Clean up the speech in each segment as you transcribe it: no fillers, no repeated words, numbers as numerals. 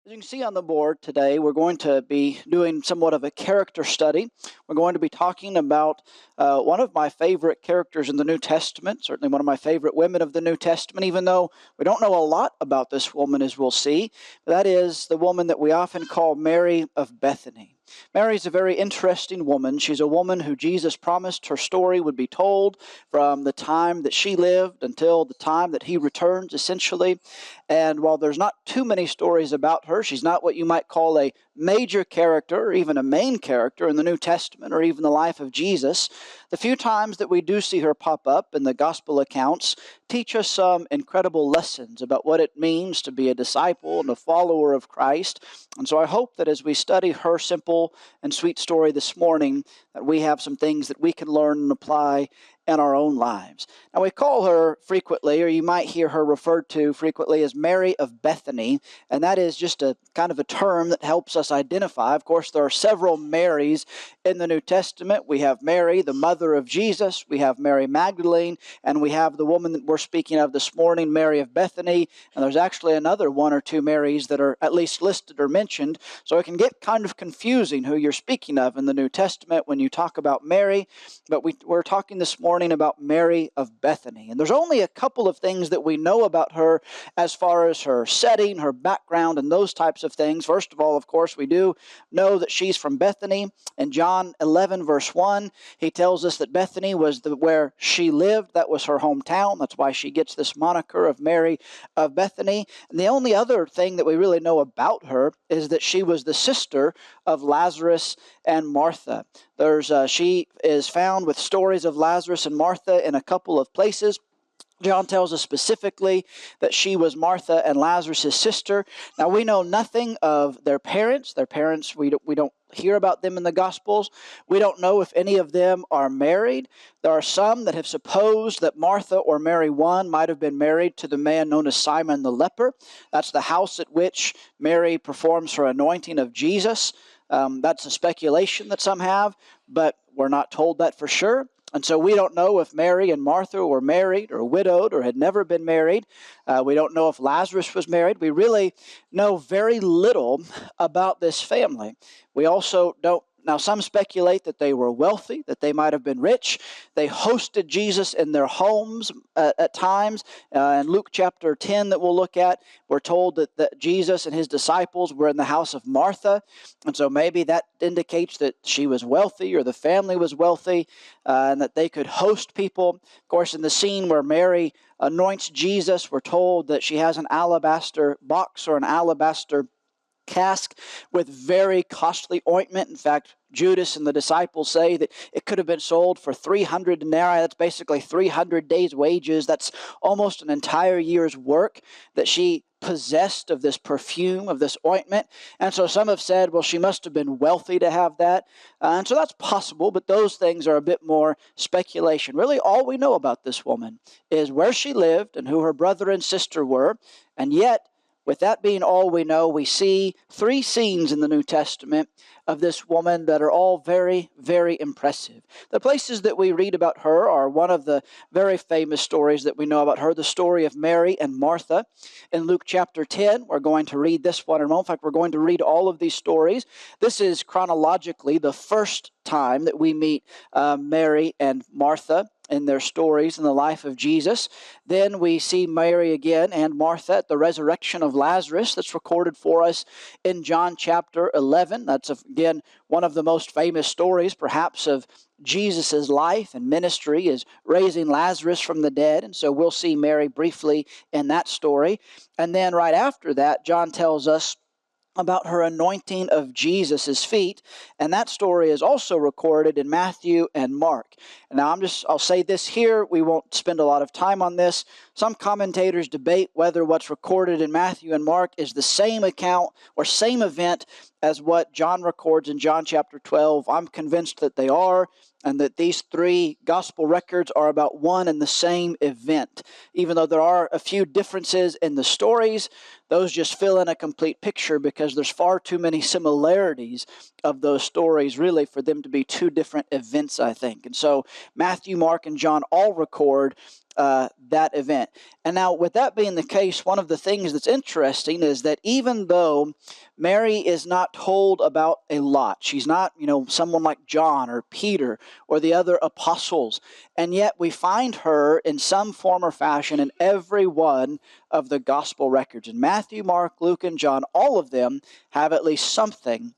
As you can see on the board today, we're going to be doing somewhat of a character study. We're going to be talking about one of my favorite characters in the New Testament, certainly one of my favorite women of the New Testament, even though we don't know a lot about this woman, as we'll see. That is the woman that we often call Mary of Bethany. Mary's a very interesting woman. She's a woman who Jesus promised her story would be told from the time that she lived until the time that he returns, essentially. And while there's not too many stories about her, she's not what you might call a major character or even a main character in the New Testament or even the life of Jesus. The few times that we do see her pop up in the gospel accounts teach us some incredible lessons about what it means to be a disciple and a follower of Christ. And so I hope that as we study her simple and sweet story this morning, that we have some things that we can learn and apply in our own lives. Now, we call her frequently, or you might hear her referred to frequently as Mary of Bethany, and that is just a kind of a term that helps us identify. Of course, there are several Marys in the New Testament. We have Mary, the mother of Jesus. We have Mary Magdalene, and we have the woman that we're speaking of this morning, Mary of Bethany, and there's actually another one or two Marys that are at least listed or mentioned, so it can get kind of confusing who you're speaking of in the New Testament when you talk about Mary, but we're talking this morning about Mary of Bethany. And there's only a couple of things that we know about her as far as her setting, her background, and those types of things. First of all, of course, we do know that she's from Bethany. In John 11, verse 1, he tells us that Bethany was where she lived. That was her hometown. That's why she gets this moniker of Mary of Bethany. And the only other thing that we really know about her is that she was the sister of Lazarus and Martha. She is found with stories of Lazarus and Martha in a couple of places. John tells us specifically that she was Martha and Lazarus' sister. Now, we know nothing of their parents. Their parents, we don't hear about them in the Gospels. We don't know if any of them are married. There are some that have supposed that Martha or Mary one might have been married to the man known as Simon the leper. That's the house at which Mary performs her anointing of Jesus. That's a speculation that some have, but we're not told that for sure. And so we don't know if Mary and Martha were married or widowed or had never been married. We don't know if Lazarus was married. We really know very little about this family. We also don't. Now, some speculate that they were wealthy, that they might have been rich. They hosted Jesus in their homes at times. In Luke chapter 10 that we'll look at, we're told that Jesus and his disciples were in the house of Martha. And so maybe that indicates that she was wealthy or the family was wealthy and that they could host people. Of course, in the scene where Mary anoints Jesus, we're told that she has an alabaster box or an alabaster cask with very costly ointment. In fact, Judas and the disciples say that it could have been sold for 300 denarii. That's basically 300 days' wages. That's almost an entire year's work that she possessed of this perfume, of this ointment. And so some have said, well, she must have been wealthy to have that. And so that's possible, but those things are a bit more speculation. Really, all we know about this woman is where she lived and who her brother and sister were. And yet, with that being all we know, we see three scenes in the New Testament of this woman that are all very, very impressive. The places that we read about her are one of the very famous stories that we know about her, the story of Mary and Martha. In Luke chapter 10, we're going to read this one in a moment. In fact, we're going to read all of these stories. This is chronologically the first time that we meet Mary and Martha in their stories in the life of Jesus. Then we see Mary again and Martha at the resurrection of Lazarus. That's recorded for us in John chapter 11. That's, again, one of the most famous stories, perhaps, of Jesus' life and ministry is raising Lazarus from the dead. And so we'll see Mary briefly in that story. And then right after that, John tells us about her anointing of Jesus' feet, and that story is also recorded in Matthew and Mark. And now I'll say this here, we won't spend a lot of time on this. Some commentators debate whether what's recorded in Matthew and Mark is the same account or same event as what John records in John chapter 12. I'm convinced that they are, and that these three gospel records are about one and the same event. Even though there are a few differences in the stories, those just fill in a complete picture because there's far too many similarities of those stories, really, for them to be two different events, I think. And so Matthew, Mark, and John all record that event. And now, with that being the case, one of the things that's interesting is that even though Mary is not told about a lot, she's not, someone like John or Peter or the other apostles, and yet we find her in some form or fashion in every one of the gospel records. In Matthew, Mark, Luke, and John, all of them have at least something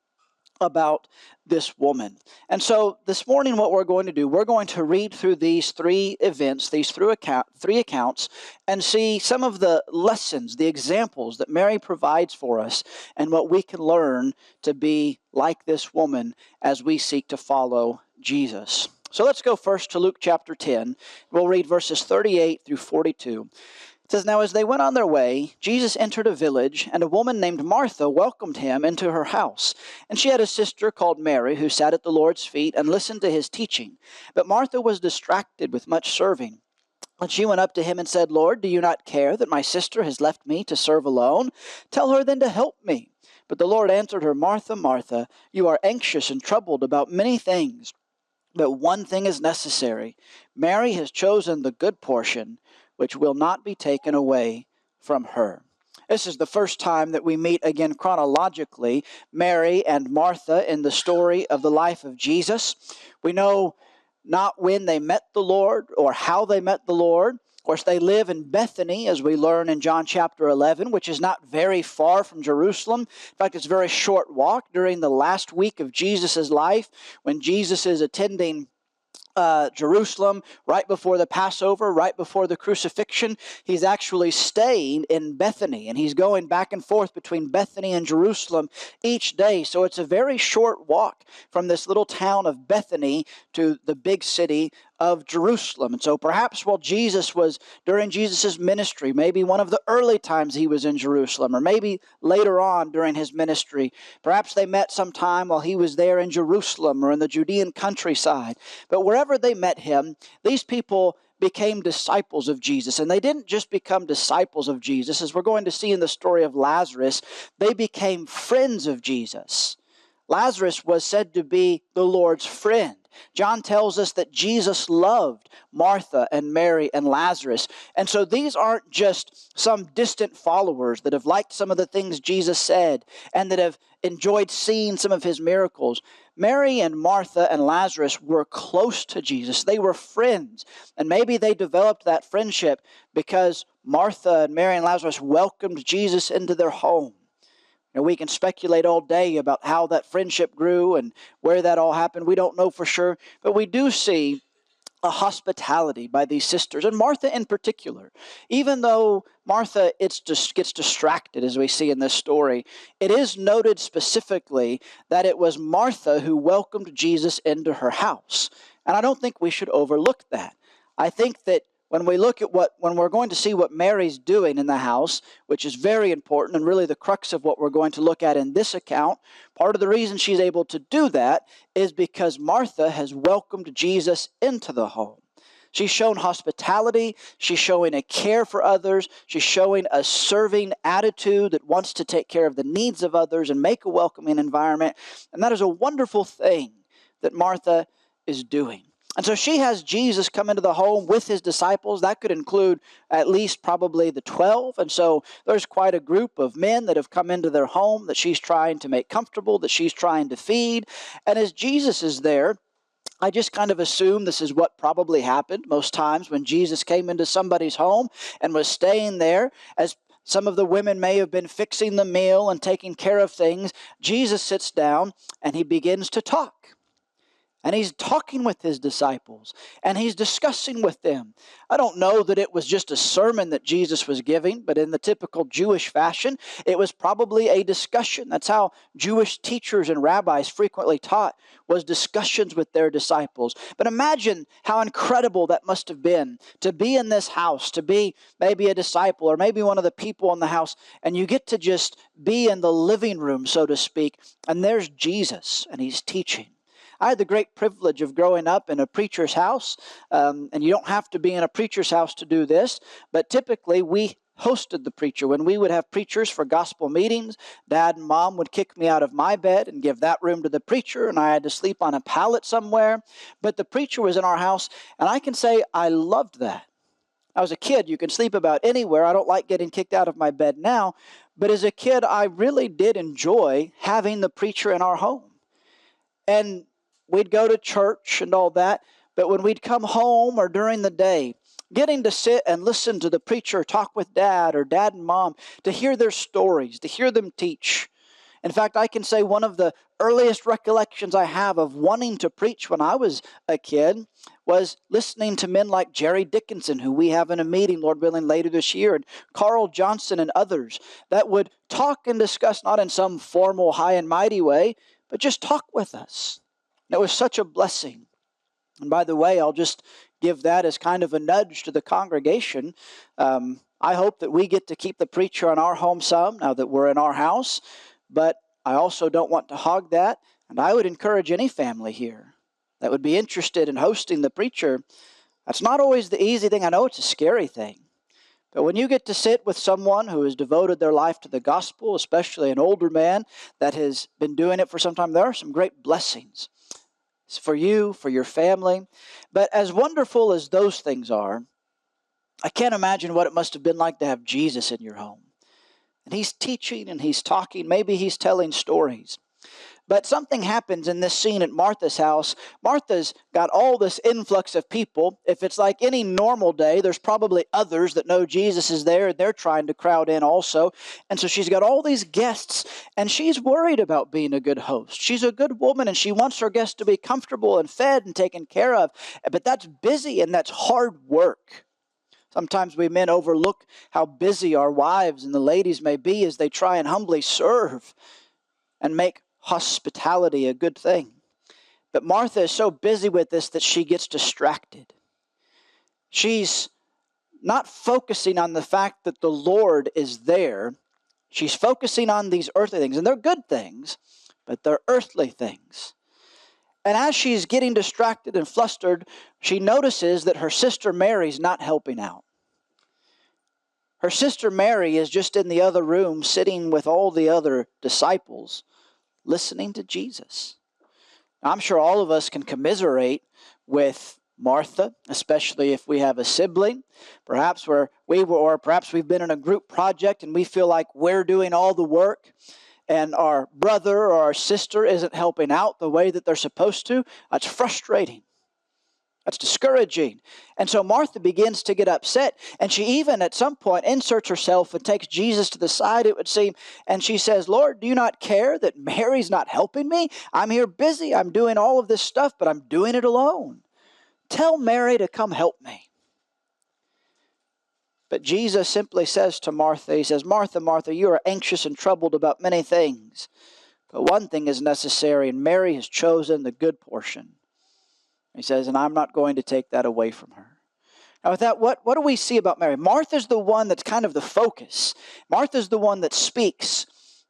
about this woman. And so this morning what we're going to do, we're going to read through these three events, these three accounts, and see some of the lessons, the examples that Mary provides for us and what we can learn to be like this woman as we seek to follow Jesus. So let's go first to Luke chapter 10. We'll read verses 38 through 42. It says, "Now as they went on their way, Jesus entered a village, and a woman named Martha welcomed him into her house. And she had a sister called Mary, who sat at the Lord's feet and listened to his teaching. But Martha was distracted with much serving. And she went up to him and said, 'Lord, do you not care that my sister has left me to serve alone? Tell her then to help me.' But the Lord answered her, 'Martha, Martha, you are anxious and troubled about many things, but one thing is necessary. Mary has chosen the good portion, which will not be taken away from her.'" This is the first time that we meet again chronologically Mary and Martha in the story of the life of Jesus. We know not when they met the Lord or how they met the Lord. Of course, they live in Bethany, as we learn in John chapter 11, which is not very far from Jerusalem. In fact, it's a very short walk during the last week of Jesus' life when Jesus is attending Jerusalem right before the Passover, right before the crucifixion. He's actually staying in Bethany, and he's going back and forth between Bethany and Jerusalem each day. So it's a very short walk from this little town of Bethany to the big city of Jerusalem. And so perhaps while Jesus was during Jesus' ministry, maybe one of the early times he was in Jerusalem, or maybe later on during his ministry, perhaps they met sometime while he was there in Jerusalem or in the Judean countryside. But wherever they met him, these people became disciples of Jesus. And they didn't just become disciples of Jesus. As we're going to see in the story of Lazarus, they became friends of Jesus. Lazarus was said to be the Lord's friend. John tells us that Jesus loved Martha and Mary and Lazarus. And so these aren't just some distant followers that have liked some of the things Jesus said and that have enjoyed seeing some of his miracles. Mary and Martha and Lazarus were close to Jesus. They were friends. And maybe they developed that friendship because Martha and Mary and Lazarus welcomed Jesus into their home. We can speculate all day about how that friendship grew and where that all happened. We don't know for sure, but we do see a hospitality by these sisters, and Martha in particular. Even though Martha gets distracted, as we see in this story, it is noted specifically that it was Martha who welcomed Jesus into her house. And I don't think we should overlook that. I think that when we're going to see what Mary's doing in the house, which is very important and really the crux of what we're going to look at in this account, part of the reason she's able to do that is because Martha has welcomed Jesus into the home. She's shown hospitality, she's showing a care for others, she's showing a serving attitude that wants to take care of the needs of others and make a welcoming environment. And that is a wonderful thing that Martha is doing. And so she has Jesus come into the home with his disciples. That could include at least probably the 12. And so there's quite a group of men that have come into their home that she's trying to make comfortable, that she's trying to feed. And as Jesus is there, I just kind of assume this is what probably happened most times when Jesus came into somebody's home and was staying there. As some of the women may have been fixing the meal and taking care of things, Jesus sits down and he begins to talk. And he's talking with his disciples, and he's discussing with them. I don't know that it was just a sermon that Jesus was giving, but in the typical Jewish fashion, it was probably a discussion. That's how Jewish teachers and rabbis frequently taught, was discussions with their disciples. But imagine how incredible that must have been to be in this house, to be maybe a disciple or maybe one of the people in the house, and you get to just be in the living room, so to speak, and there's Jesus, and he's teaching. I had the great privilege of growing up in a preacher's house, and you don't have to be in a preacher's house to do this, but typically we hosted the preacher. When we would have preachers for gospel meetings, Dad and Mom would kick me out of my bed and give that room to the preacher, and I had to sleep on a pallet somewhere. But the preacher was in our house, and I can say I loved that. I was a kid. You can sleep about anywhere. I don't like getting kicked out of my bed now. But as a kid, I really did enjoy having the preacher in our home. And we'd go to church and all that. But when we'd come home or during the day, getting to sit and listen to the preacher talk with dad or dad and mom, to hear their stories, to hear them teach. In fact, I can say one of the earliest recollections I have of wanting to preach when I was a kid was listening to men like Jerry Dickinson, who we have in a meeting, Lord willing, later this year, and Carl Johnson and others that would talk and discuss, not in some formal, high and mighty way, but just talk with us. And it was such a blessing. And by the way, I'll just give that as kind of a nudge to the congregation. I hope that we get to keep the preacher in our home some, now that we're in our house. But I also don't want to hog that. And I would encourage any family here that would be interested in hosting the preacher. That's not always the easy thing. I know it's a scary thing. But when you get to sit with someone who has devoted their life to the gospel, especially an older man that has been doing it for some time, there are some great blessings. It's for you, for your family. But as wonderful as those things are, I can't imagine what it must have been like to have Jesus in your home. And he's teaching and he's talking. Maybe he's telling stories. But something happens in this scene at Martha's house. Martha's got all this influx of people. If it's like any normal day, there's probably others that know Jesus is there, and they're trying to crowd in also. And so she's got all these guests, and she's worried about being a good host. She's a good woman, and she wants her guests to be comfortable and fed and taken care of. But that's busy, and that's hard work. Sometimes we men overlook how busy our wives and the ladies may be as they try and humbly serve and make hospitality a good thing. But Martha is so busy with this that she gets distracted. She's not focusing on the fact that the Lord is there. She's focusing on these earthly things. And they're good things, but they're earthly things. And as she's getting distracted and flustered, she notices that her sister Mary's not helping out. Her sister Mary is just in the other room sitting with all the other disciples, listening to Jesus. I'm sure all of us can commiserate with Martha, especially if we have a sibling. Perhaps perhaps we've been in a group project and we feel like we're doing all the work and our brother or our sister isn't helping out the way that they're supposed to. That's frustrating. That's discouraging. And so Martha begins to get upset. And she even at some point inserts herself and takes Jesus to the side, it would seem. And she says, Lord, do you not care that Mary's not helping me? I'm here busy. I'm doing all of this stuff, but I'm doing it alone. Tell Mary to come help me. But Jesus simply says to Martha, he says, Martha, Martha, you are anxious and troubled about many things. But one thing is necessary, and Mary has chosen the good portion. He says, and I'm not going to take that away from her. Now with that, what do we see about Mary? Martha's the one that's kind of the focus. Martha's the one that speaks.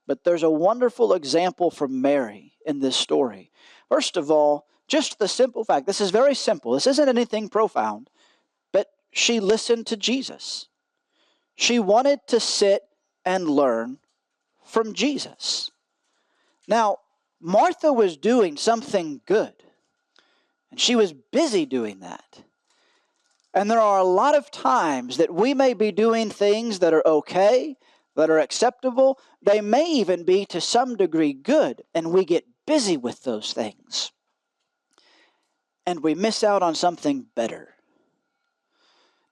But there's a wonderful example from Mary in this story. First of all, just the simple fact, this is very simple. This isn't anything profound. But she listened to Jesus. She wanted to sit and learn from Jesus. Now, Martha was doing something good. And she was busy doing that. And there are a lot of times that we may be doing things that are okay, that are acceptable. They may even be to some degree good, and we get busy with those things. And we miss out on something better.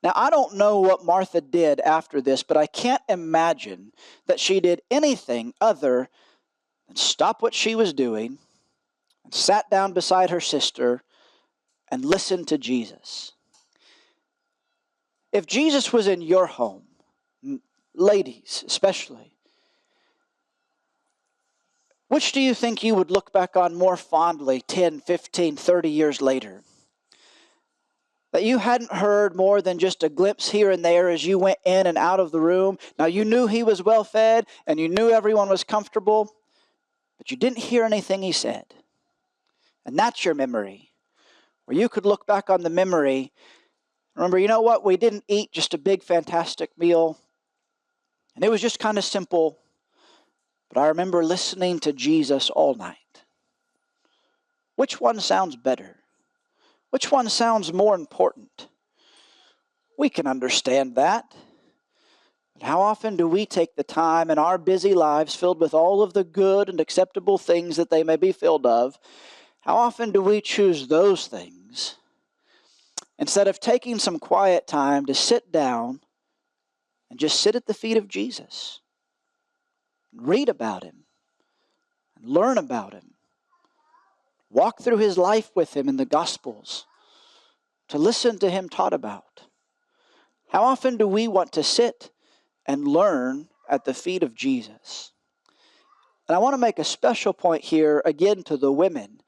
Now, I don't know what Martha did after this, but I can't imagine that she did anything other than stop what she was doing and sat down beside her sister and listen to Jesus. If Jesus was in your home, ladies especially, which do you think you would look back on more fondly 10, 15, 30 years later? That you hadn't heard more than just a glimpse here and there as you went in and out of the room. Now you knew he was well fed and you knew everyone was comfortable, but you didn't hear anything he said. And that's your memory. Where you could look back on the memory. Remember, you know what? We didn't eat just a big, fantastic meal. And it was just kind of simple. But I remember listening to Jesus all night. Which one sounds better? Which one sounds more important? We can understand that. But how often do we take the time in our busy lives filled with all of the good and acceptable things that they may be filled of, how often do we choose those things instead of taking some quiet time to sit down and just sit at the feet of Jesus, read about Him, and learn about Him, walk through His life with Him in the Gospels, to listen to Him taught about? How often do we want to sit and learn at the feet of Jesus? And I want to make a special point here again to the women.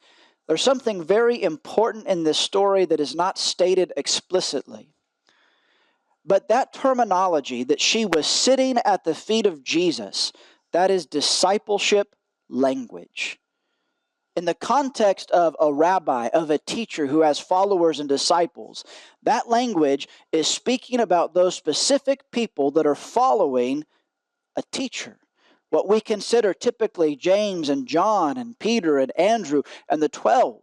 There's something very important in this story that is not stated explicitly. But that terminology that she was sitting at the feet of Jesus, that is discipleship language. In the context of a rabbi, of a teacher who has followers and disciples, that language is speaking about those specific people that are following a teacher. What we consider typically James and John and Peter and Andrew and the 12.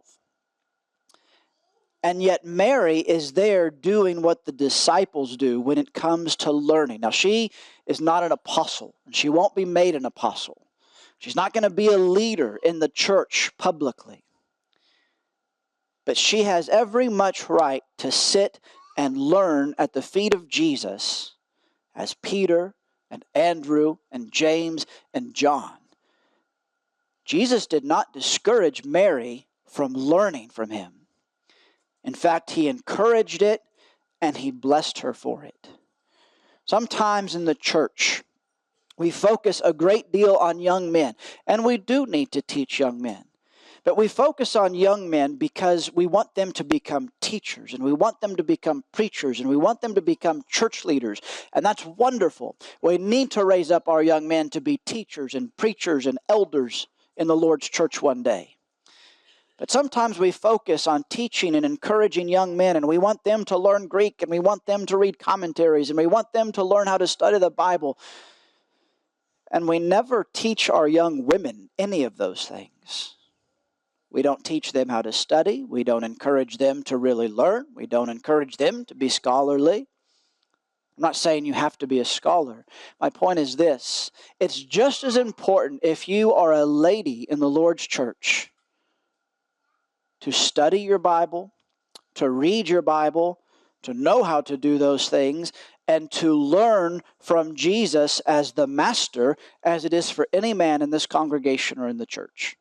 And yet Mary is there doing what the disciples do when it comes to learning. Now, she is not an apostle, and she won't be made an apostle. She's not going to be a leader in the church publicly. But she has every much right to sit and learn at the feet of Jesus as Peter and Andrew and James and John. Jesus did not discourage Mary from learning from Him. In fact, He encouraged it and He blessed her for it. Sometimes in the church, we focus a great deal on young men, and we do need to teach young men. But we focus on young men because we want them to become teachers, and we want them to become preachers, and we want them to become church leaders. And that's wonderful. We need to raise up our young men to be teachers and preachers and elders in the Lord's church one day. But sometimes we focus on teaching and encouraging young men, and we want them to learn Greek, and we want them to read commentaries, and we want them to learn how to study the Bible. And we never teach our young women any of those things. We don't teach them how to study. We don't encourage them to really learn. We don't encourage them to be scholarly. I'm not saying you have to be a scholar. My point is this. It's just as important if you are a lady in the Lord's church to study your Bible, to read your Bible, to know how to do those things, and to learn from Jesus as the master, as it is for any man in this congregation or in the church.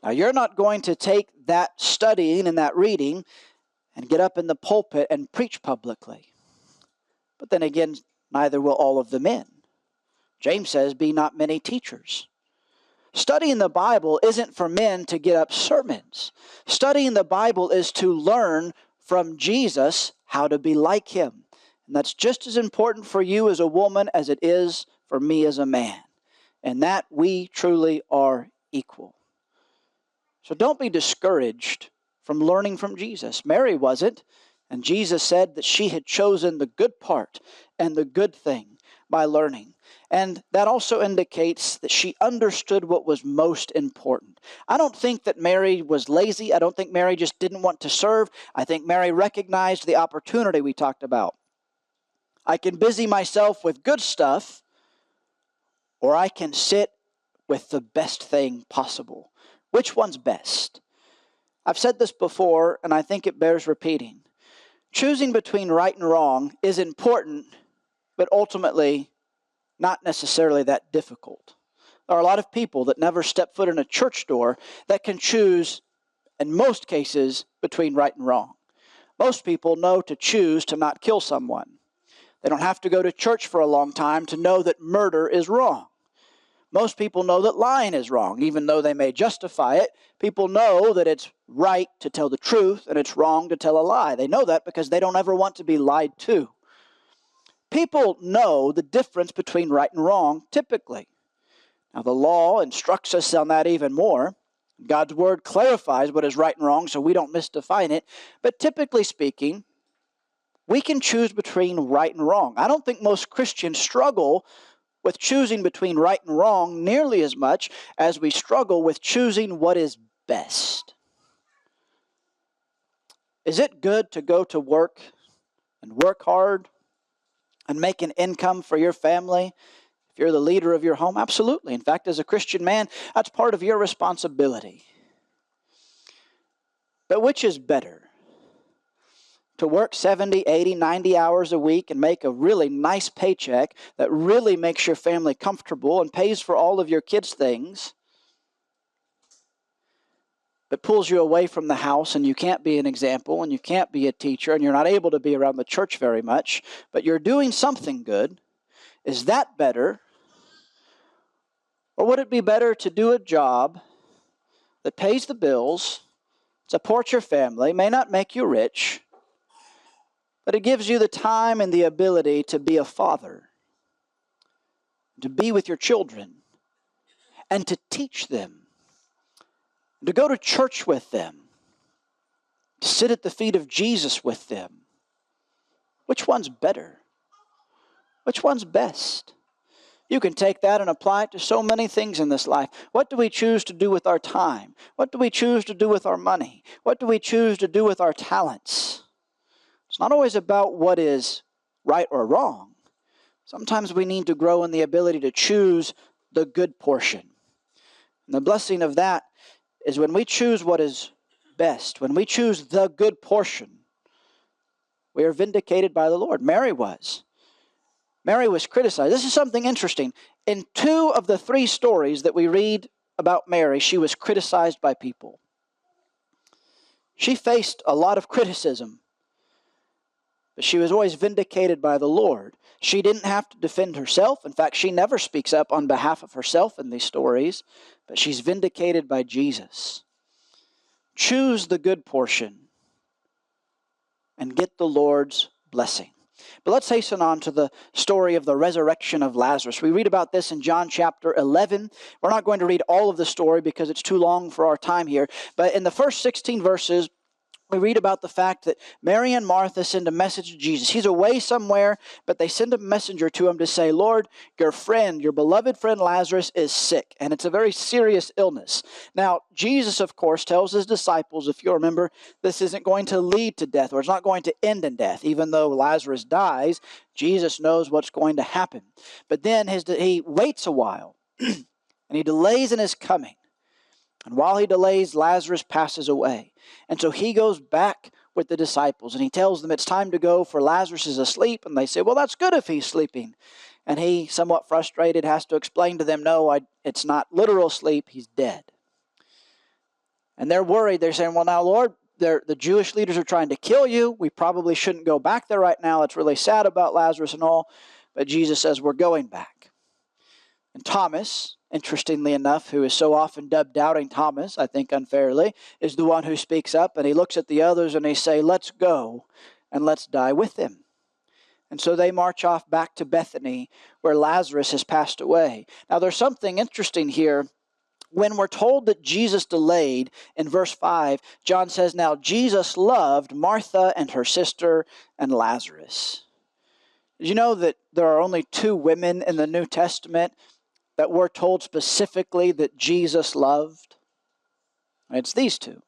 Now, you're not going to take that studying and that reading and get up in the pulpit and preach publicly. But then again, neither will all of the men. James says, be not many teachers. Studying the Bible isn't for men to get up sermons. Studying the Bible is to learn from Jesus how to be like Him. And that's just as important for you as a woman as it is for me as a man. And that we truly are equal. So don't be discouraged from learning from Jesus. Mary wasn't, and Jesus said that she had chosen the good part and the good thing by learning. And that also indicates that she understood what was most important. I don't think that Mary was lazy. I don't think Mary just didn't want to serve. I think Mary recognized the opportunity we talked about. I can busy myself with good stuff, or I can sit with the best thing possible. Which one's best? I've said this before, and I think it bears repeating. Choosing between right and wrong is important, but ultimately not necessarily that difficult. There are a lot of people that never step foot in a church door that can choose, in most cases, between right and wrong. Most people know to choose to not kill someone. They don't have to go to church for a long time to know that murder is wrong. Most people know that lying is wrong, even though they may justify it. People know that it's right to tell the truth and it's wrong to tell a lie. They know that because they don't ever want to be lied to. People know the difference between right and wrong, typically. Now, the law instructs us on that even more. God's word clarifies what is right and wrong so we don't misdefine it. But typically speaking, we can choose between right and wrong. I don't think most Christians struggle with choosing between right and wrong nearly as much as we struggle with choosing what is best. Is it good to go to work and work hard and make an income for your family? If you're the leader of your home, absolutely. In fact, as a Christian man, that's part of your responsibility. But which is better? To work 70, 80, 90 hours a week and make a really nice paycheck that really makes your family comfortable and pays for all of your kids' things, but pulls you away from the house and you can't be an example and you can't be a teacher and you're not able to be around the church very much, but you're doing something good. Is that better? Or would it be better to do a job that pays the bills, supports your family, may not make you rich, but it gives you the time and the ability to be a father, to be with your children, and to teach them, to go to church with them, to sit at the feet of Jesus with them? Which one's better? Which one's best? You can take that and apply it to so many things in this life. What do we choose to do with our time? What do we choose to do with our money? What do we choose to do with our talents? It's not always about what is right or wrong. Sometimes we need to grow in the ability to choose the good portion. And the blessing of that is when we choose what is best, when we choose the good portion, we are vindicated by the Lord. Mary was. Mary was criticized. This is something interesting. In 2 of the 3 stories that we read about Mary, she was criticized by people. She faced a lot of criticism, but she was always vindicated by the Lord. She didn't have to defend herself. In fact, she never speaks up on behalf of herself in these stories, but she's vindicated by Jesus. Choose the good portion and get the Lord's blessing. But let's hasten on to the story of the resurrection of Lazarus. We read about this in John chapter 11. We're not going to read all of the story because it's too long for our time here. But in the first 16 verses, we read about the fact that Mary and Martha send a message to Jesus. He's away somewhere, but they send a messenger to him to say, Lord, your friend, your beloved friend Lazarus is sick, and it's a very serious illness. Now, Jesus, of course, tells his disciples, if you remember, this isn't going to lead to death, or it's not going to end in death. Even though Lazarus dies, Jesus knows what's going to happen. But then he waits a while, and he delays in his coming. And while he delays, Lazarus passes away. And so he goes back with the disciples and he tells them it's time to go for Lazarus is asleep. And they say, well, that's good if he's sleeping. And he, somewhat frustrated, has to explain to them, no, it's not literal sleep, he's dead. And they're worried. They're saying, well, now, Lord, the Jewish leaders are trying to kill you. We probably shouldn't go back there right now. It's really sad about Lazarus and all. But Jesus says, we're going back. And Thomas, interestingly enough, who is so often dubbed Doubting Thomas, I think unfairly, is the one who speaks up, and he looks at the others and they say, let's go and let's die with him. And so they march off back to Bethany where Lazarus has passed away. Now there's something interesting here. When we're told that Jesus delayed, in verse 5, John says, now Jesus loved Martha and her sister and Lazarus. Did you know that there are only 2 women in the New Testament that we're told specifically that Jesus loved? It's these 2.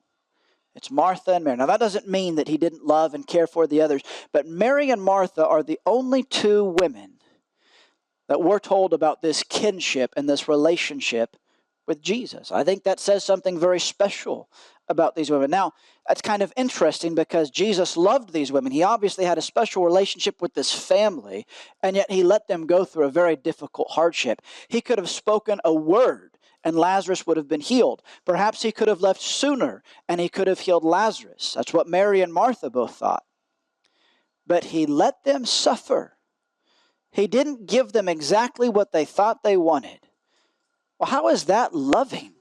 It's Martha and Mary. Now that doesn't mean that he didn't love and care for the others, but Mary and Martha are the only 2 women that we're told about this kinship and this relationship with Jesus. I think that says something very special about these women. Now, that's kind of interesting because Jesus loved these women. He obviously had a special relationship with this family, and yet he let them go through a very difficult hardship. He could have spoken a word and Lazarus would have been healed. Perhaps he could have left sooner and he could have healed Lazarus. That's what Mary and Martha both thought. But he let them suffer. He didn't give them exactly what they thought they wanted. Well, how is that loving?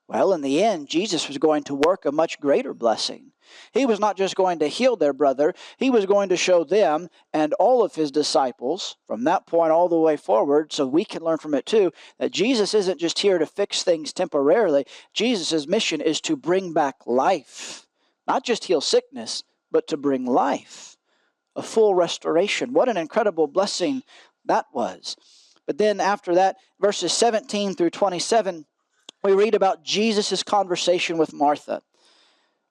Well, in the end, Jesus was going to work a much greater blessing. He was not just going to heal their brother, he was going to show them and all of his disciples, from that point all the way forward, so we can learn from it too, that Jesus isn't just here to fix things temporarily. Jesus' mission is to bring back life. Not just heal sickness, but to bring life. A full restoration. What an incredible blessing that was. But then after that, verses 17 through 27, we read about Jesus' conversation with Martha.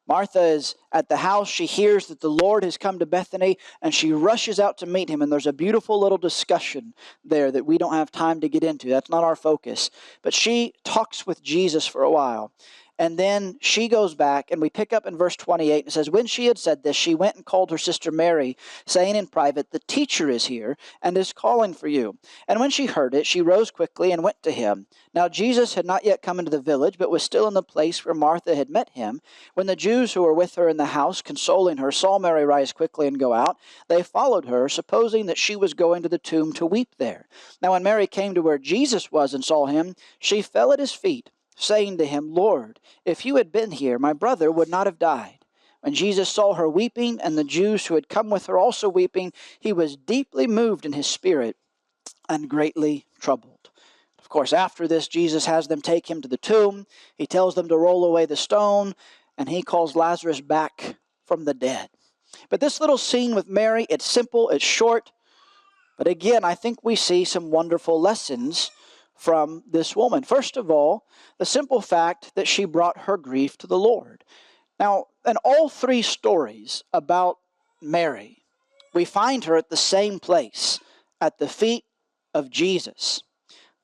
Martha is at the house. She hears that the Lord has come to Bethany, and she rushes out to meet him. And there's a beautiful little discussion there that we don't have time to get into. That's not our focus. But she talks with Jesus for a while. And then she goes back, and we pick up in verse 28. And it says, when she had said this, she went and called her sister Mary, saying in private, the teacher is here and is calling for you. And when she heard it, she rose quickly and went to him. Now Jesus had not yet come into the village, but was still in the place where Martha had met him. When the Jews who were with her in the house, consoling her, saw Mary rise quickly and go out, they followed her, supposing that she was going to the tomb to weep there. Now when Mary came to where Jesus was and saw him, she fell at his feet, saying to him, Lord, if you had been here, my brother would not have died. When Jesus saw her weeping, and the Jews who had come with her also weeping, he was deeply moved in his spirit and greatly troubled. Of course, after this, Jesus has them take him to the tomb. He tells them to roll away the stone, and he calls Lazarus back from the dead. But this little scene with Mary, it's simple, it's short, but again, I think we see some wonderful lessons from this woman. First of all, the simple fact that she brought her grief to the Lord. Now, in all three stories about Mary, we find her at the same place, at the feet of Jesus.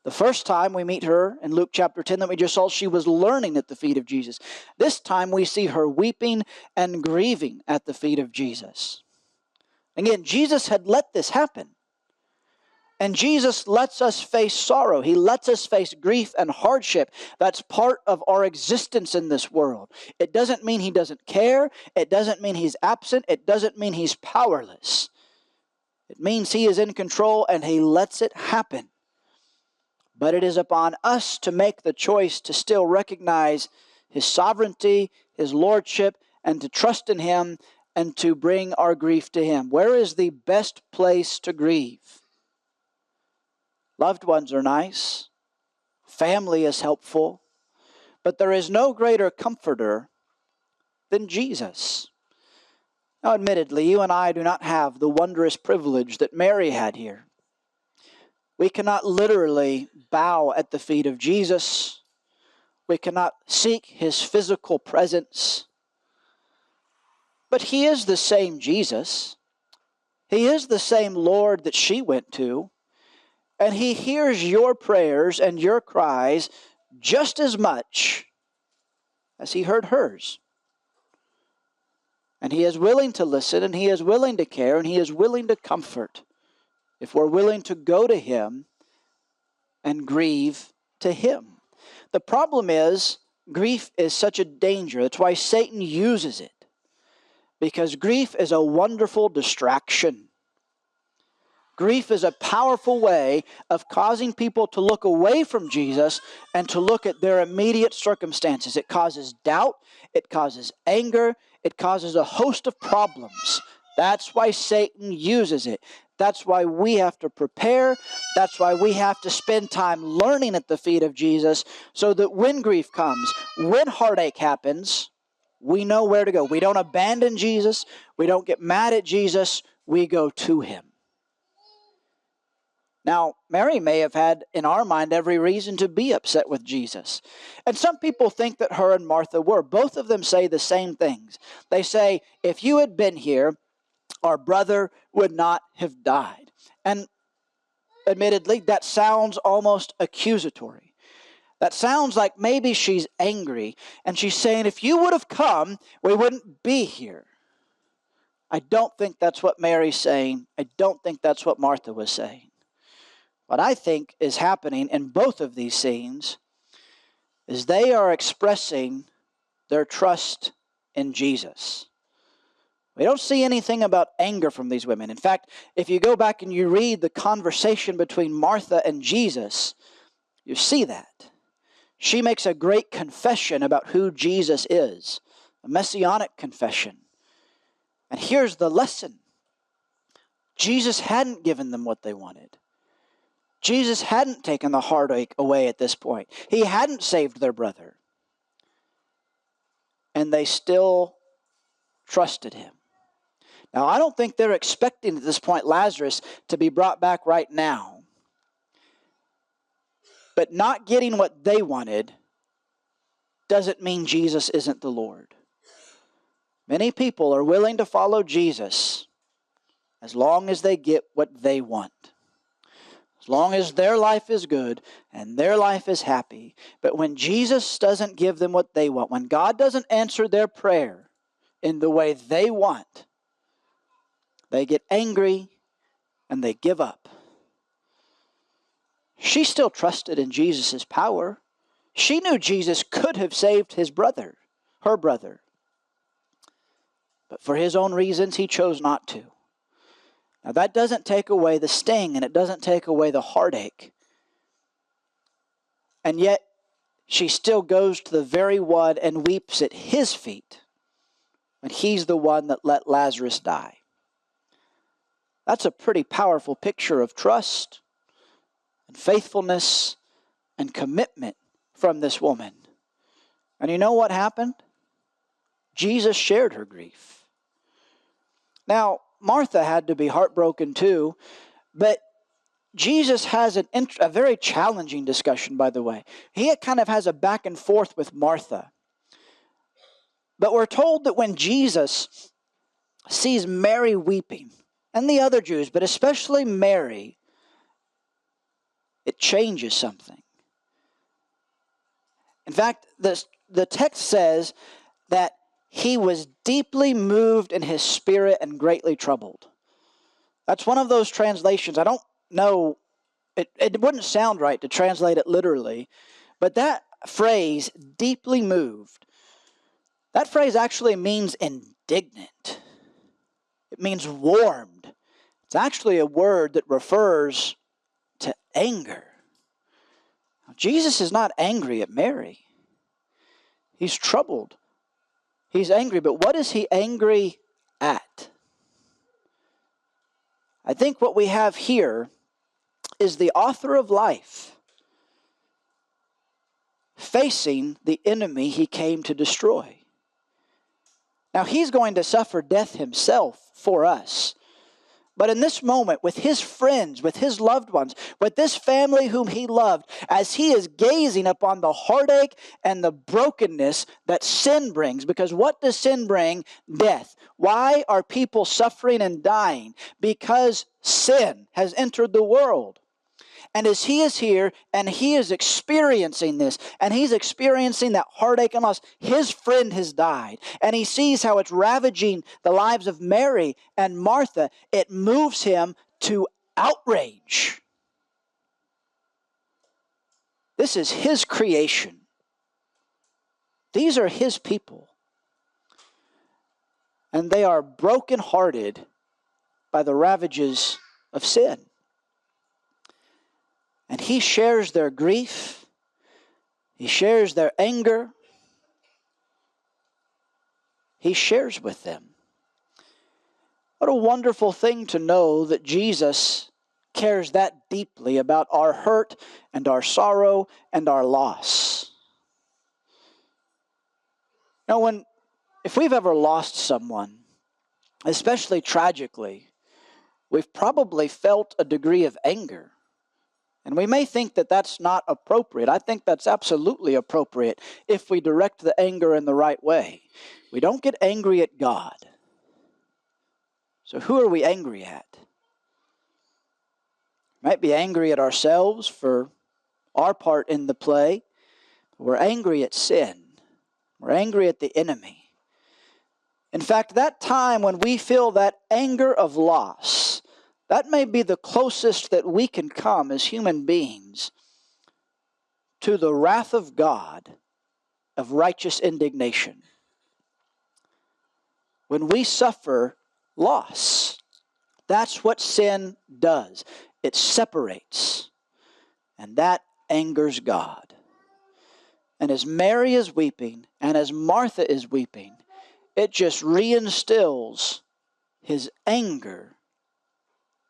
The first time we meet her in Luke chapter 10 that we just saw, she was learning at the feet of Jesus. This time we see her weeping and grieving at the feet of Jesus. Again, Jesus had let this happen. And Jesus lets us face sorrow. He lets us face grief and hardship. That's part of our existence in this world. It doesn't mean he doesn't care. It doesn't mean he's absent. It doesn't mean he's powerless. It means he is in control and he lets it happen. But it is upon us to make the choice to still recognize his sovereignty, his lordship, and to trust in him and to bring our grief to him. Where is the best place to grieve? Loved ones are nice. Family is helpful. But there is no greater comforter than Jesus. Now, admittedly, you and I do not have the wondrous privilege that Mary had here. We cannot literally bow at the feet of Jesus. We cannot seek his physical presence. But he is the same Jesus. He is the same Lord that she went to. And he hears your prayers and your cries just as much as he heard hers. And he is willing to listen, and he is willing to care, and he is willing to comfort if we're willing to go to him and grieve to him. The problem is, grief is such a danger. That's why Satan uses it. Because grief is a wonderful distraction. Grief is a powerful way of causing people to look away from Jesus and to look at their immediate circumstances. It causes doubt, it causes anger, it causes a host of problems. That's why Satan uses it. That's why we have to prepare. That's why we have to spend time learning at the feet of Jesus so that when grief comes, when heartache happens, we know where to go. We don't abandon Jesus. We don't get mad at Jesus. We go to him. Now, Mary may have had, in our mind, every reason to be upset with Jesus. And some people think that her and Martha were. Both of them say the same things. They say, if you had been here, our brother would not have died. And admittedly, that sounds almost accusatory. That sounds like maybe she's angry. And she's saying, if you would have come, we wouldn't be here. I don't think that's what Mary's saying. I don't think that's what Martha was saying. What I think is happening in both of these scenes is they are expressing their trust in Jesus. We don't see anything about anger from these women. In fact, if you go back and you read the conversation between Martha and Jesus, you see that. She makes a great confession about who Jesus is, a messianic confession. And here's the lesson. Jesus hadn't given them what they wanted. Jesus hadn't taken the heartache away at this point. He hadn't saved their brother. And they still trusted him. Now, I don't think they're expecting at this point Lazarus to be brought back right now. But not getting what they wanted doesn't mean Jesus isn't the Lord. Many people are willing to follow Jesus as long as they get what they want. As long as their life is good and their life is happy. But when Jesus doesn't give them what they want, when God doesn't answer their prayer in the way they want, they get angry and they give up. She still trusted in Jesus' power. She knew Jesus could have saved her brother. But for his own reasons, he chose not to. Now that doesn't take away the sting, and it doesn't take away the heartache. And yet, she still goes to the very one and weeps at his feet when he's the one that let Lazarus die. That's a pretty powerful picture of trust and faithfulness and commitment from this woman. And you know what happened? Jesus shared her grief. Now, Martha had to be heartbroken too, but Jesus has a very challenging discussion, by the way. He kind of has a back and forth with Martha. But we're told that when Jesus sees Mary weeping, and the other Jews, but especially Mary, it changes something. In fact, the text says that he was deeply moved in his spirit and greatly troubled. That's one of those translations. I don't know, it wouldn't sound right to translate it literally, but that phrase, deeply moved, that phrase actually means indignant. It means warmed. It's actually a word that refers to anger. Now, Jesus is not angry at Mary. He's troubled. He's angry, but what is he angry at? I think what we have here is the author of life facing the enemy he came to destroy. Now, he's going to suffer death himself for us. But in this moment, with his friends, with his loved ones, with this family whom he loved, as he is gazing upon the heartache and the brokenness that sin brings, because what does sin bring? Death. Why are people suffering and dying? Because sin has entered the world. And as he is here and he is experiencing this, and he's experiencing that heartache and loss, his friend has died. And he sees how it's ravaging the lives of Mary and Martha. It moves him to outrage. This is his creation. These are his people. And they are brokenhearted by the ravages of sin. And he shares their grief. He shares their anger. He shares with them. What a wonderful thing to know that Jesus cares that deeply about our hurt and our sorrow and our loss. Now, if we've ever lost someone, especially tragically, we've probably felt a degree of anger. And we may think that that's not appropriate. I think that's absolutely appropriate if we direct the anger in the right way. We don't get angry at God. So who are we angry at? We might be angry at ourselves for our part in the play. We're angry at sin. We're angry at the enemy. In fact, that time when we feel that anger of loss, that may be the closest that we can come as human beings to the wrath of God of righteous indignation. When we suffer loss, that's what sin does. It separates, and that angers God. And as Mary is weeping, and as Martha is weeping, it just reinstills his anger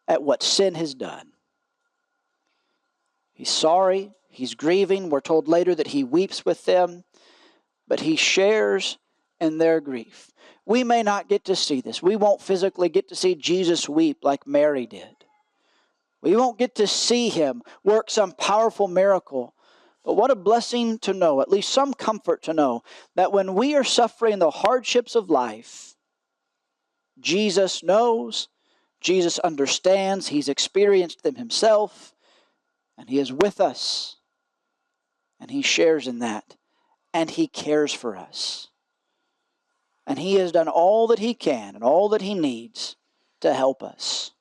at what sin has done. He's sorry, he's grieving. We're told later that he weeps with them, but he shares in their grief. We may not get to see this. We won't physically get to see Jesus weep like Mary did. We won't get to see him work some powerful miracle, But what a blessing to know, at least some comfort to know, that when we are suffering the hardships of life, Jesus knows, Jesus understands, He's experienced them Himself, and He is with us, and He shares in that, and He cares for us. And He has done all that He can and all that He needs to help us.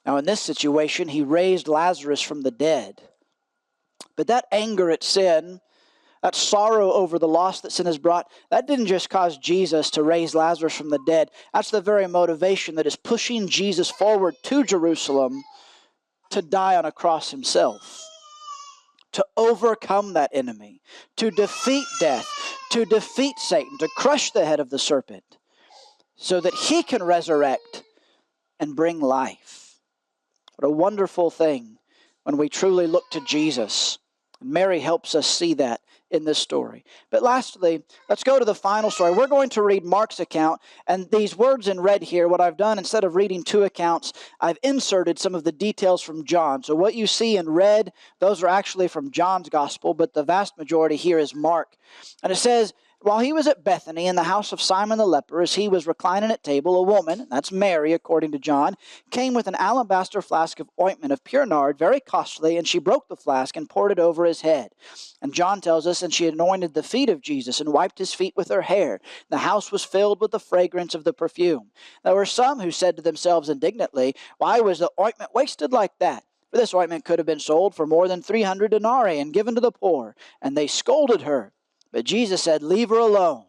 Now in this situation, He raised Lazarus from the dead. But that anger at sin, that sorrow over the loss that sin has brought, that didn't just cause Jesus to raise Lazarus from the dead. That's the very motivation that is pushing Jesus forward to Jerusalem to die on a cross Himself, to overcome that enemy, to defeat death, to defeat Satan, to crush the head of the serpent, so that He can resurrect and bring life. What a wonderful thing when we truly look to Jesus. And Mary helps us see that in this story. But lastly, let's go to the final story. We're going to read Mark's account, and these words in red here, what I've done, instead of reading two accounts, I've inserted some of the details from John. So what you see in red, those are actually from John's gospel, but the vast majority here is Mark. And it says, while He was at Bethany in the house of Simon the leper, as He was reclining at table, a woman, that's Mary according to John, came with an alabaster flask of ointment of pure nard, very costly, and she broke the flask and poured it over His head. And John tells us, and she anointed the feet of Jesus and wiped His feet with her hair. The house was filled with the fragrance of the perfume. There were some who said to themselves indignantly, why was the ointment wasted like that? For this ointment could have been sold for more than 300 denarii and given to the poor. And they scolded her. But Jesus said, leave her alone.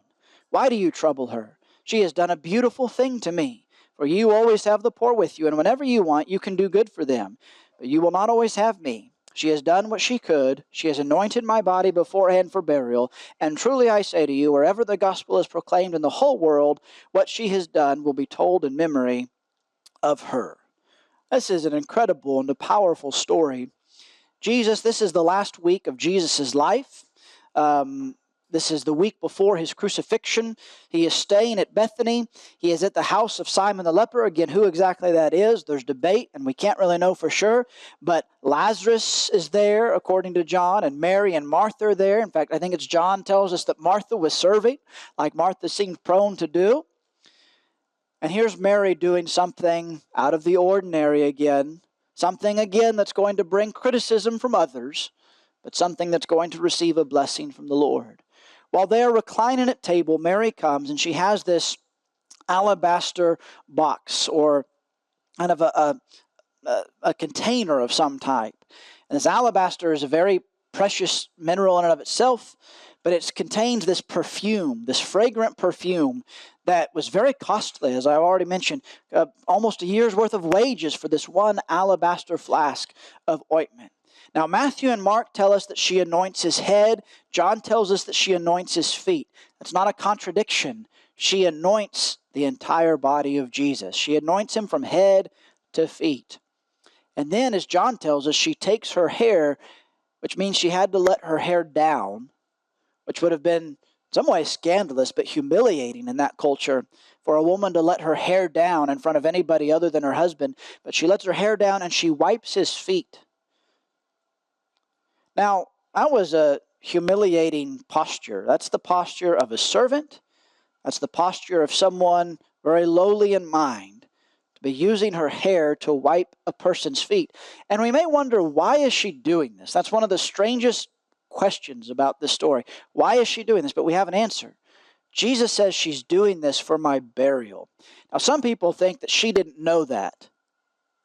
Why do you trouble her? She has done a beautiful thing to me. For you always have the poor with you, and whenever you want, you can do good for them. But you will not always have me. She has done what she could. She has anointed my body beforehand for burial. And truly I say to you, wherever the gospel is proclaimed in the whole world, what she has done will be told in memory of her. This is an incredible and a powerful story. This is the last week of Jesus' life. This is the week before His crucifixion. He is staying at Bethany. He is at the house of Simon the leper. Again, who exactly that is, there's debate, and we can't really know for sure. But Lazarus is there, according to John, and Mary and Martha are there. In fact, I think it's John tells us that Martha was serving, like Martha seemed prone to do. And here's Mary doing something out of the ordinary again. Something, again, that's going to bring criticism from others, but something that's going to receive a blessing from the Lord. While they are reclining at table, Mary comes and she has this alabaster box, or kind of a container of some type. And this alabaster is a very precious mineral in and of itself, but it contains this perfume, this fragrant perfume that was very costly, as I've already mentioned, almost a year's worth of wages for this one alabaster flask of ointment. Now, Matthew and Mark tell us that she anoints His head. John tells us that she anoints His feet. That's not a contradiction. She anoints the entire body of Jesus. She anoints Him from head to feet. And then, as John tells us, she takes her hair, which means she had to let her hair down, which would have been in some ways scandalous but humiliating in that culture for a woman to let her hair down in front of anybody other than her husband. But she lets her hair down and she wipes His feet. Now, that was a humiliating posture. That's the posture of a servant. That's the posture of someone very lowly in mind, to be using her hair to wipe a person's feet. And we may wonder, why is she doing this? That's one of the strangest questions about this story. Why is she doing this? But we have an answer. Jesus says she's doing this for my burial. Now, some people think that she didn't know that.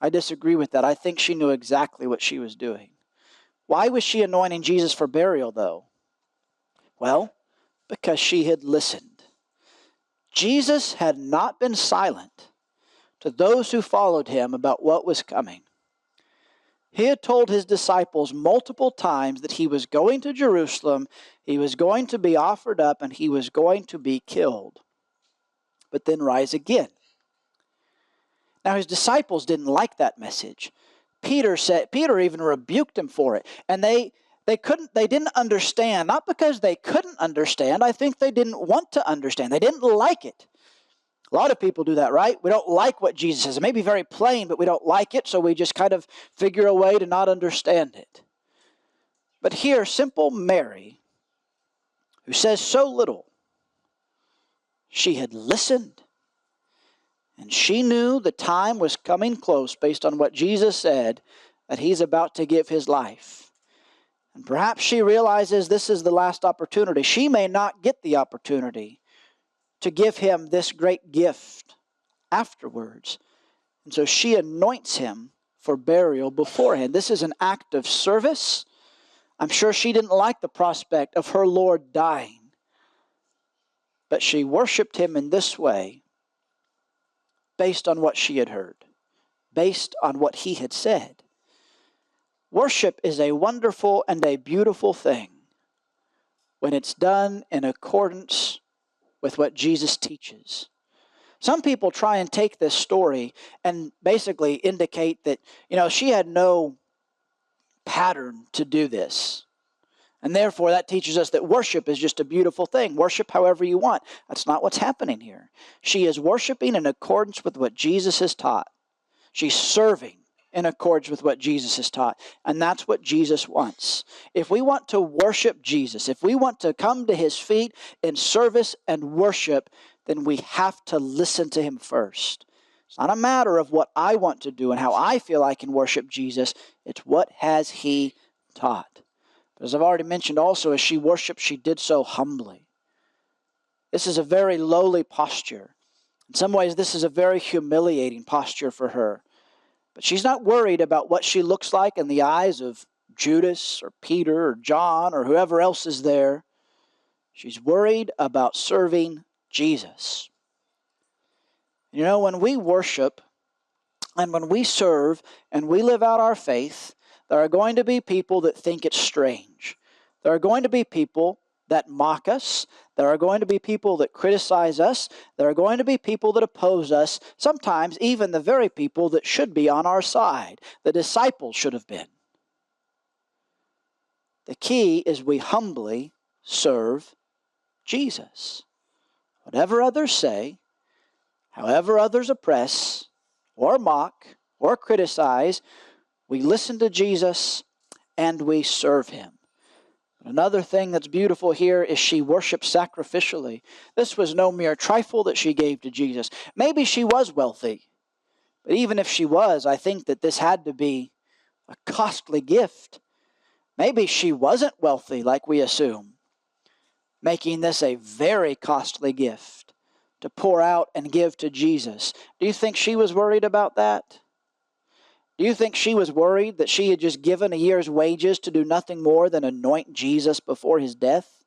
I disagree with that. I think she knew exactly what she was doing. Why was she anointing Jesus for burial, though? Well, because she had listened. Jesus had not been silent to those who followed Him about what was coming. He had told His disciples multiple times that He was going to Jerusalem, He was going to be offered up, and He was going to be killed, but then rise again. Now, His disciples didn't like that message. Peter even rebuked Him for it. And they didn't understand, not because they couldn't understand. I think they didn't want to understand. They didn't like it. A lot of people do that, right? We don't like what Jesus says. It may be very plain, but we don't like it, so we just kind of figure a way to not understand it. But here, simple Mary, who says so little, she had listened, and she knew the time was coming close based on what Jesus said, that he's about to give his life. And perhaps she realizes this is the last opportunity. She may not get the opportunity to give him this great gift afterwards. And so she anoints him for burial beforehand. This is an act of service. I'm sure she didn't like the prospect of her Lord dying, but she worshiped him in this way based on what she had heard, based on what he had said. Worship is a wonderful and a beautiful thing when it's done in accordance with what Jesus teaches. Some people try and take this story and basically indicate that, she had no pattern to do this. And therefore, that teaches us that worship is just a beautiful thing. Worship however you want. That's not what's happening here. She is worshiping in accordance with what Jesus has taught. She's serving in accordance with what Jesus has taught. And that's what Jesus wants. If we want to worship Jesus, if we want to come to his feet in service and worship, then we have to listen to him first. It's not a matter of what I want to do and how I feel I can worship Jesus. It's what has he taught. But as I've already mentioned also, as she worshiped, she did so humbly. This is a very lowly posture. In some ways, this is a very humiliating posture for her. But she's not worried about what she looks like in the eyes of Judas or Peter or John or whoever else is there. She's worried about serving Jesus. When we worship and when we serve and we live out our faith, there are going to be people that think it's strange. There are going to be people that mock us. There are going to be people that criticize us. There are going to be people that oppose us. Sometimes even the very people that should be on our side. The disciples should have been. The key is we humbly serve Jesus. Whatever others say, however others oppress or mock or criticize, we listen to Jesus and we serve him. Another thing that's beautiful here is she worshiped sacrificially. This was no mere trifle that she gave to Jesus. Maybe she was wealthy, but even if she was, I think that this had to be a costly gift. Maybe she wasn't wealthy like we assume, making this a very costly gift to pour out and give to Jesus. Do you think she was worried about that? Do you think she was worried that she had just given a year's wages to do nothing more than anoint Jesus before his death?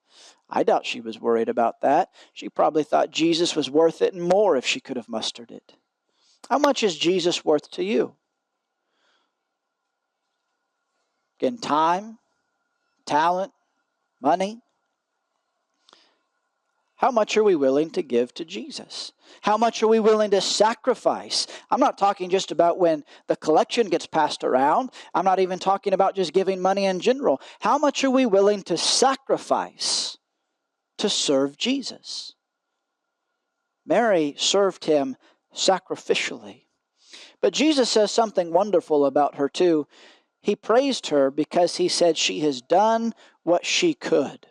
I doubt she was worried about that. She probably thought Jesus was worth it and more if she could have mustered it. How much is Jesus worth to you? Again, time, talent, money. How much are we willing to give to Jesus? How much are we willing to sacrifice? I'm not talking just about when the collection gets passed around. I'm not even talking about just giving money in general. How much are we willing to sacrifice to serve Jesus? Mary served him sacrificially. But Jesus says something wonderful about her too. He praised her because he said she has done what she could.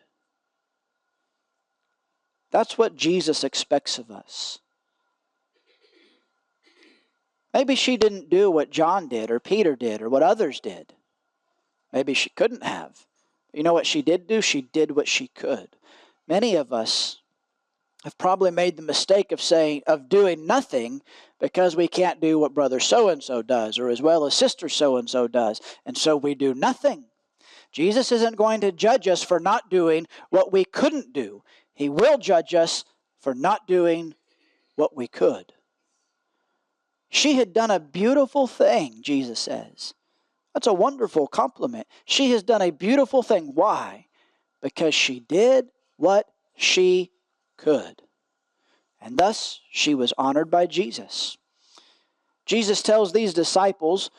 That's what Jesus expects of us. Maybe she didn't do what John did or Peter did or what others did. Maybe she couldn't have. You know what she did do? She did what she could. Many of us have probably made the mistake of doing nothing because we can't do what brother so-and-so does or as well as sister so-and-so does. And so we do nothing. Jesus isn't going to judge us for not doing what we couldn't do. He will judge us for not doing what we could. She had done a beautiful thing, Jesus says. That's a wonderful compliment. She has done a beautiful thing. Why? Because she did what she could. And thus, she was honored by Jesus. Jesus tells these disciples,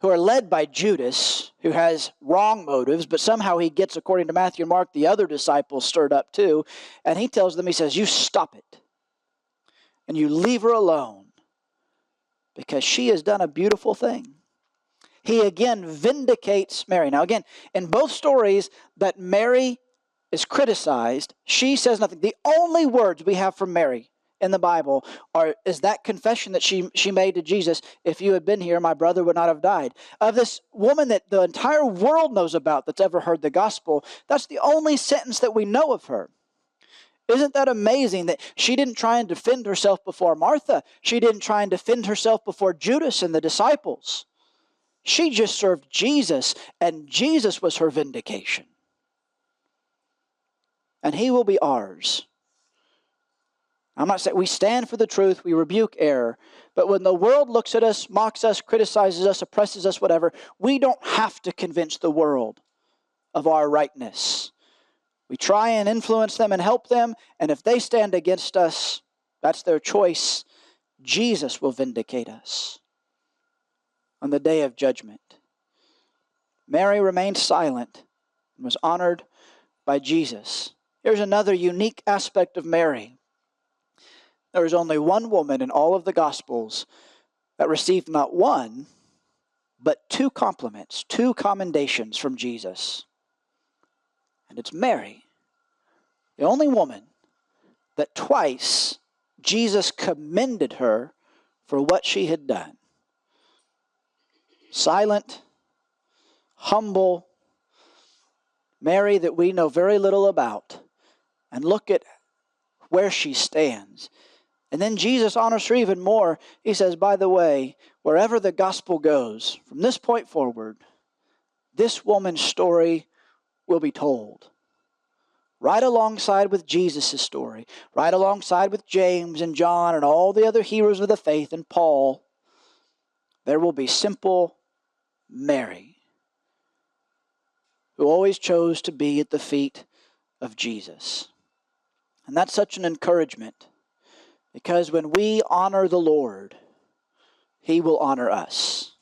who are led by Judas, who has wrong motives, but somehow he gets, according to Matthew and Mark, the other disciples stirred up too. And he tells them, he says, you stop it. And you leave her alone. Because she has done a beautiful thing. he again vindicates Mary. Now again, in both stories that Mary is criticized, she says nothing. The only words we have from Mary in the Bible is that confession that she made to Jesus: if you had been here, my brother would not have died. Of this woman that the entire world knows about that's ever heard the gospel, that's the only sentence that we know of her. Isn't that amazing that she didn't try and defend herself before Martha? She didn't try and defend herself before Judas and the disciples. She just served Jesus, and Jesus was her vindication. And he will be ours. I'm not saying we stand for the truth, we rebuke error, but when the world looks at us, mocks us, criticizes us, oppresses us, whatever, we don't have to convince the world of our rightness. We try and influence them and help them, and if they stand against us, that's their choice. Jesus will vindicate us on the day of judgment. Mary remained silent and was honored by Jesus. Here's another unique aspect of Mary. There is only one woman in all of the Gospels that received not one, but two compliments, two commendations from Jesus. And it's Mary, the only woman that twice Jesus commended her for what she had done. Silent, humble Mary that we know very little about. And look at where she stands. And then Jesus honors her even more. He says, by the way, wherever the gospel goes, from this point forward, this woman's story will be told. Right alongside with Jesus' story. Right alongside with James and John and all the other heroes of the faith and Paul. There will be simple Mary, who always chose to be at the feet of Jesus. And that's such an encouragement. Because when we honor the Lord, he will honor us.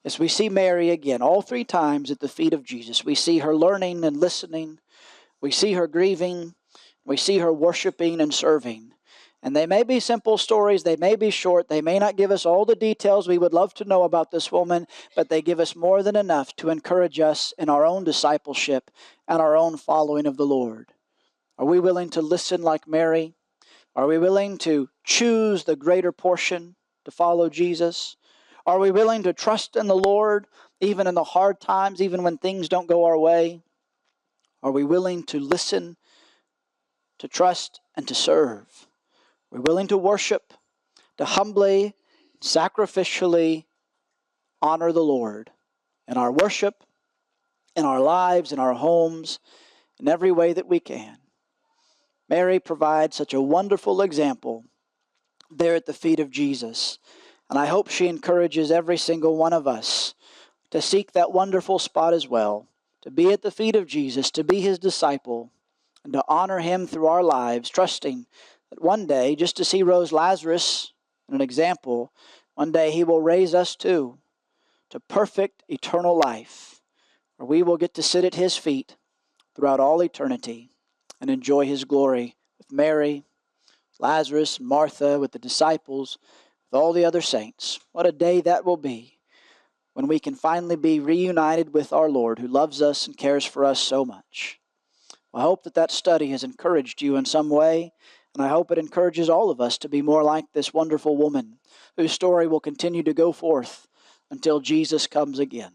As we see Mary again, all three times at the feet of Jesus, we see her learning and listening. We see her grieving. We see her worshiping and serving. And they may be simple stories. They may be short. They may not give us all the details we would love to know about this woman, but they give us more than enough to encourage us in our own discipleship and our own following of the Lord. Are we willing to listen like Mary? Are we willing to choose the greater portion to follow Jesus? Are we willing to trust in the Lord even in the hard times, even when things don't go our way? Are we willing to listen, to trust, and to serve? We're willing to worship, to humbly, sacrificially honor the Lord in our worship, in our lives, in our homes, in every way that we can. Mary provides such a wonderful example there at the feet of Jesus. And I hope she encourages every single one of us to seek that wonderful spot as well, to be at the feet of Jesus, to be his disciple, and to honor him through our lives, trusting that one day, just as he rose Lazarus, an example, one day he will raise us too to perfect eternal life, where we will get to sit at his feet throughout all eternity and enjoy his glory with Mary, Lazarus, Martha, with the disciples, with all the other saints. What a day that will be when we can finally be reunited with our Lord, who loves us and cares for us so much. I hope that study has encouraged you in some way, and I hope it encourages all of us to be more like this wonderful woman whose story will continue to go forth until Jesus comes again.